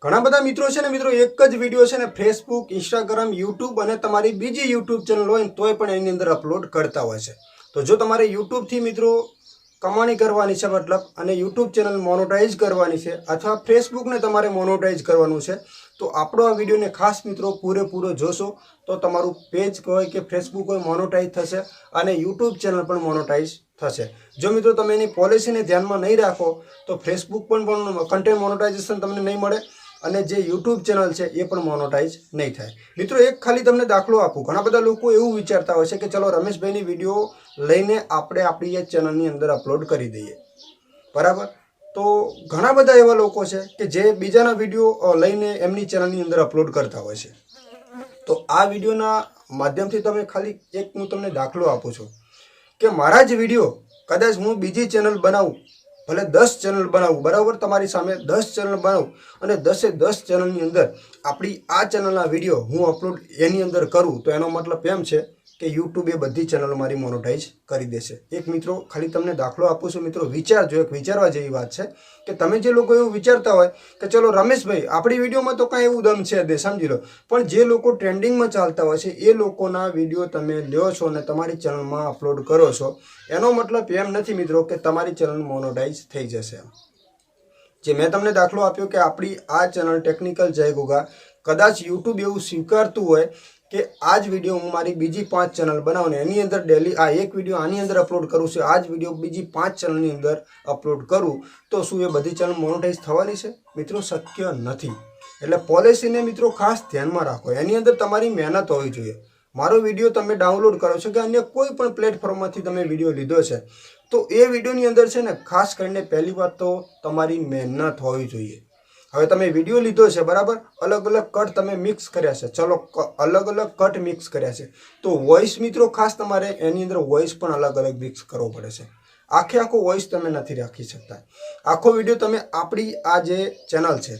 ઘણા બધા મિત્રો છે ને મિત્રો એક જ વિડીયો છે ને ફેસબુક, ઇન્સ્ટાગ્રામ, યુટ્યુબ અને તમારી બીજી યુટ્યુબ ચેનલ હોય ને તોય પણ એની અંદર અપલોડ કરતા હોય છે. તો જો તમારે યુટ્યુબથી મિત્રો કમાણી કરવાની છે મતલબ અને યુટ્યુબ ચેનલ મોનોટાઈઝ કરવાની છે અથવા ફેસબુકને તમારે મોનોટાઈઝ કરવાનું છે તો આપણો આ વિડીયોને ખાસ મિત્રો પૂરેપૂરો જોશો તો તમારું પેજ હોય કે ફેસબુક હોય મોનોટાઈઝ થશે અને યુટ્યુબ ચેનલ પણ મોનોટાઈઝ થશે. જો મિત્રો તમે એની પોલિસીને ધ્યાનમાં નહીં રાખો તો ફેસબુક પણ કન્ટેન્ટ મોનોટાઇઝેશન તમને નહીં મળે અને જે યુટ્યુબ ચેનલ છે એ પણ મોનોટાઈઝ નહીં થાય. મિત્રો એક ખાલી તમને દાખલો આપું. ઘણા બધા લોકો એવું વિચારતા હોય છે કે ચલો રમેશભાઈની વિડીયો લઈને આપણે આપણી એ ચેનલની અંદર અપલોડ કરી દઈએ, બરાબર. તો ઘણા બધા એવા લોકો છે કે જે બીજાના વિડીયો લઈને એમની ચેનલની અંદર અપલોડ કરતા હોય છે. તો આ વિડીયોના માધ્યમથી તમે ખાલી એક હું તમને દાખલો આપું છું કે મારા જ વિડીયો કદાચ હું બીજી ચેનલ બનાવું, ભલે 10 ચેનલ બનાવું, બરાબર, તમારી સામે 10 ચેનલ બનાવું અને 10 ચેનલની અંદર આપણી આ ચેનલના વિડીયો હું અપલોડ એની અંદર કરું તો એનો મતલબ એમ છે કે યુટ્યુબ એ બધી ચેનલ મારી મોનોટાઈઝ કરી દેશે. એક મિત્રો ખાલી તમને દાખલો આપું છું. મિત્રો વિચારજો, એક વિચારવા જેવી વાત છે કે તમે જે લોકો એવું વિચારતા હોય કે ચલો રમેશભાઈ આપણી વિડીયોમાં તો કાંઈ એવું દમ છે દે, સમજી લો, પણ જે લોકો ટ્રેન્ડિંગમાં ચાલતા હોય છે એ લોકોના વિડીયો તમે લ્યો છો અને તમારી ચેનલમાં અપલોડ કરો છો, એનો મતલબ એમ નથી મિત્રો કે તમારી ચેનલ મોનોટાઈઝ થઈ જશે. જે મેં તમને દાખલો આપ્યો કે આપણી આ ચેનલ ટેકનિકલ જય ગુગા, કદાચ યુટ્યુબ એવું સ્વીકારતું હોય કે આ જ વિડીયો હું મારી બીજી 5 ચેનલ બનાવું ને એની અંદર ડેલી આ એક વિડીયો આની અંદર અપલોડ કરું છું, આ જ વિડીયો બીજી 5 ચેનલની અંદર અપલોડ કરું તો શું એ બધી ચેનલ મોનોટાઈઝ થવાની છે? મિત્રો શક્ય નથી. એટલે પોલિસીને મિત્રો ખાસ ધ્યાનમાં રાખો. એની અંદર તમારી મહેનત હોવી જોઈએ. મારો વિડીયો તમે ડાઉનલોડ કરો છો કે અન્ય કોઈ પણ પ્લેટફોર્મમાંથી તમે વિડીયો લીધો છે તો એ વિડીયોની અંદર છે ને ખાસ કરીને પહેલી વાત તો તમારી મહેનત હોવી જોઈએ. હવે તમે વિડીયો લીધો છે, બરાબર, અલગ અલગ કટ તમે મિક્સ કર્યા છે, ચલો અલગ અલગ કટ મિક્સ કર્યા છે તો વોઇસ મિત્રો ખાસ તમારે એની અંદર વોઇસ પણ અલગ અલગ મિક્સ કરવો પડે છે. આખો વોઇસ તમે નથી રાખી શકતા. આખો વિડીયો તમે આપણી આ જે ચેનલ છે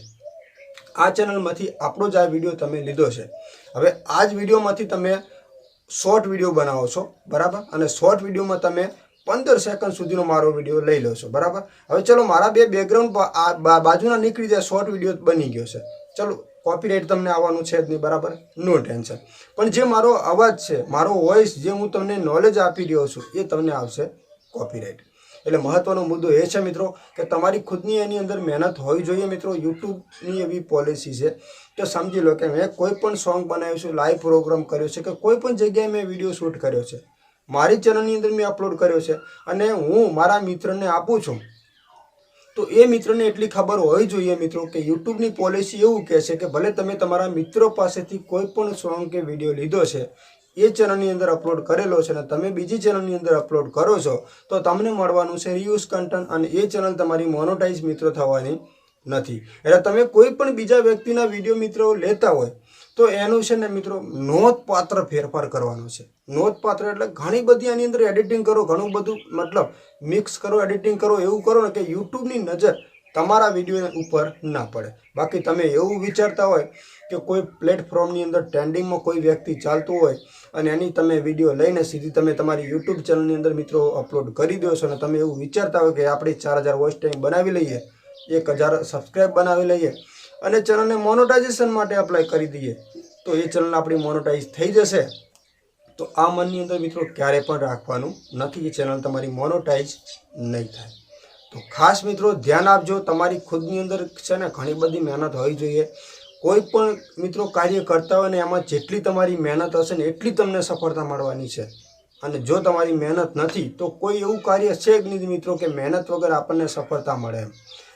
આ ચેનલમાંથી આપણો જ આ વિડીયો તમે લીધો છે. હવે આ જ વિડીયોમાંથી તમે શોર્ટ વિડીયો બનાવો છો, બરાબર, અને શોર્ટ વિડીયોમાં તમે 15 સેકન્ડ સુધીનો મારો વિડીયો લઈ લો છો, બરાબર. હવે ચલો મારા બે બેકગ્રાઉન્ડ બાજુના નીકળી જાય, શોર્ટ વિડીયો બની ગયો છે, ચલો કોપીરાઇટ તમને આવવાનું છે જ નહીં, બરાબર, નો ટેન્શન. પણ જે મારો અવાજ છે, મારો વોઇસ, જે હું તમને નોલેજ આપી રહ્યો છું એ તમને આવશે કોપીરાઇટ. એટલે મહત્વનો મુદ્દો એ છે મિત્રો કે તમારી ખુદની એની અંદર મહેનત હોવી જોઈએ. મિત્રો યુટ્યુબની એવી પોલિસી છે કે સમજી લો કે મેં કોઈ પણ સોંગ બનાવ્યું છે, લાઈવ પ્રોગ્રામ કર્યો છે કે કોઈ પણ જગ્યાએ મેં વિડીયો શૂટ કર્યો છે, મારી ચેનલની અંદર મેં અપલોડ કર્યો છે અને હું મારા મિત્રને આપું છું તો એ મિત્રને એટલી ખબર હોવી જોઈએ મિત્રો કે યુટ્યુબની પોલિસી એવું કહે છે કે ભલે તમે તમારા મિત્રો પાસેથી કોઈ પણ સોંગ કે વિડીયો લીધો છે એ ચેનલની અંદર અપલોડ કરેલો છે અને તમે બીજી ચેનલની અંદર અપલોડ કરો છો તો તમને મળવાનું છે રીયુઝ કન્ટેન્ટ અને એ ચેનલ તમારી મોનોટાઈઝ મિત્રો થવાની નથી. એટલે તમે કોઈ પણ બીજા વ્યક્તિના વિડીયો મિત્રો લેતા હોય તો એનું છે ને મિત્રો નોંધપાત્ર ફેરફાર કરવાનો છે. નોંધપાત્ર એટલે ઘણી બધી આની અંદર એડિટિંગ કરો, ઘણું બધું મતલબ મિક્સ કરો, એડિટિંગ કરો, એવું કરો ને કે યુટ્યુબની નજર તમારા વિડીયો ઉપર ના પડે. બાકી તમે એવું વિચારતા હોય કે કોઈ પ્લેટફોર્મની અંદર ટ્રેન્ડિંગમાં કોઈ વ્યક્તિ ચાલતું હોય અને એની તમે વિડીયો લઈને સીધી તમે તમારી યુટ્યુબ ચેનલની અંદર મિત્રો અપલોડ કરી દો છો અને તમે એવું વિચારતા હોય કે આપણે 4000 વોચ ટાઈમ બનાવી લઈએ, 1000 સબસ્ક્રાઈબ બનાવી લઈએ અને ચેનલને મોનોટાઇઝેશન માટે અપ્લાય કરી દઈએ તો એ ચેનલ આપણી મોનોટાઈઝ થઈ જશે, તો આ મનની અંદર મિત્રો ક્યારે પણ રાખવાનું નથી. એ ચેનલ તમારી મોનોટાઈઝ નહીં થાય. તો ખાસ મિત્રો ધ્યાન આપજો. તમારી ખુદની અંદર છે ને ઘણી બધી મહેનત હોવી જોઈએ. કોઈ પણ મિત્રો કાર્ય કરતા હોય ને એમાં જેટલી તમારી મહેનત હશે ને એટલી તમને સફળતા મળવાની છે. અને જો તમારી મહેનત નથી તો કોઈ એવું કાર્ય છે જ નહીં મિત્રો કે મહેનત વગર આપણને સફળતા મળે એમ.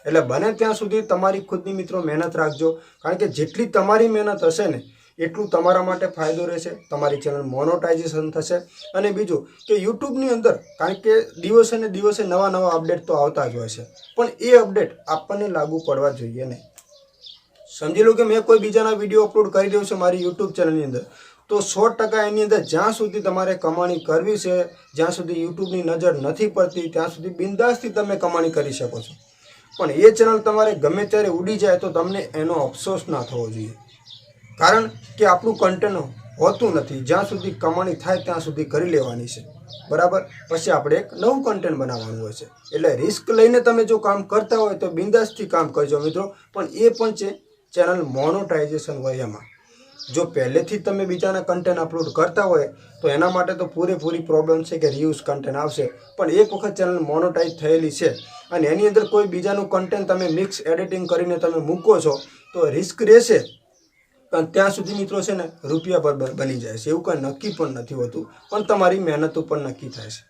એટલે બને ત્યાં સુધી તમારી ખુદની મિત્રો મહેનત રાખજો. કારણ કે જેટલી તમારી મહેનત હશે ને એટલું તમારા માટે ફાયદો રહેશે, તમારી ચેનલ મોનોટાઇઝેશન થશે. અને બીજું કે યુટ્યુબની અંદર કારણ કે દિવસે ને દિવસે નવા અપડેટ તો આવતા જ હોય છે, પણ એ અપડેટ આપણને લાગુ પડવા જોઈએ નહીં. સમજી લો કે મેં કોઈ બીજાના વિડીયો અપલોડ કરી રહ્યો છું મારી યુટ્યુબ ચેનલની અંદર તો 100% એની અંદર જ્યાં સુધી તમારે કમાણી કરવી છે, જ્યાં સુધી યુટ્યુબની નજર નથી પડતી ત્યાં સુધી બિંદાસથી તમે કમાણી કરી શકો છો. પણ એ ચેનલ તમારે ગમે ત્યારે ઉડી જાય તો તમને એનો અફસોસ ના થવો જોઈએ. કારણ કે આપણું કન્ટેન્ટ હોતું નથી. જ્યાં સુધી કમાણી થાય ત્યાં સુધી કરી લેવાની છે, બરાબર, પછી આપણે એક નવું કન્ટેન્ટ બનાવવાનું હોય છે. એટલે રિસ્ક લઈને તમે જો કામ કરતા હોય તો બિંદાસથી કામ કરજો મિત્રો. પણ એ પણ છે ચેનલ મોનોટાઇઝેશન હોય એમાં. જો પહેલેથી જ તમે બીજાના કન્ટેન્ટ અપલોડ કરતા હોય તો એના માટે તો પૂરેપૂરી પ્રોબ્લેમ છે કે રિયુઝ કન્ટેન્ટ આવશે. પણ એક વખત ચેનલ મોનોટાઇઝ થયેલી છે અને એની અંદર કોઈ બીજાનું કન્ટેન્ટ તમે મિક્સ એડિટિંગ કરીને તમે મૂકો છો તો રિસ્ક રહેશે. પણ ત્યાં સુધી મિત્રો છે ને રૂપિયા પર બની જાય છે. એવું કંઈ નક્કી પણ નથી હોતું, પણ તમારી મહેનત ઉપર નક્કી થાય છે.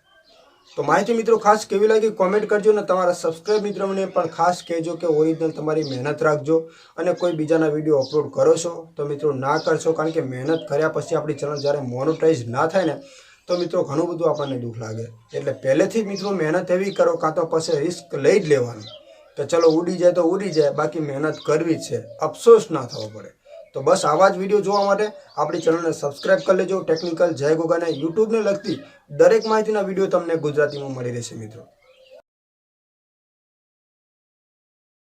તો માહિતી મિત્રો ખાસ કેવી લાગી કોમેન્ટ કરજો ને તમારા સબસ્ક્રાઇબ મિત્રોને પણ ખાસ કહેજો કે ઓરિજિનલ તમારી મહેનત રાખજો. અને કોઈ બીજાના વિડીયો અપલોડ કરો છો તો મિત્રો ના કરશો, કારણ કે મહેનત કર્યા પછી આપણી ચેનલ જ્યારે મોનોટાઇઝ ના થાય ને તો મિત્રો ઘણું બધું આપણને દુઃખ લાગે. એટલે પહેલેથી જ મિત્રો મહેનત એવી કરો, કાં તો પછી રિસ્ક લઈ જ લેવાનું કે ચલો ઉડી જાય તો ઉડી જાય, બાકી મહેનત કરવી જ છે, અફસોસ ના થવો પડે. તો બસ આવા જ વિડીયો જોવા માટે આપણી ચેનલને સબસ્ક્રાઇબ કરી લેજો. ટેકનિકલ જય ગોગાને યુટ્યુબને લગતી દરેક માહિતીના વિડીયો તમને ગુજરાતીમાં મળી રહેશે મિત્રો.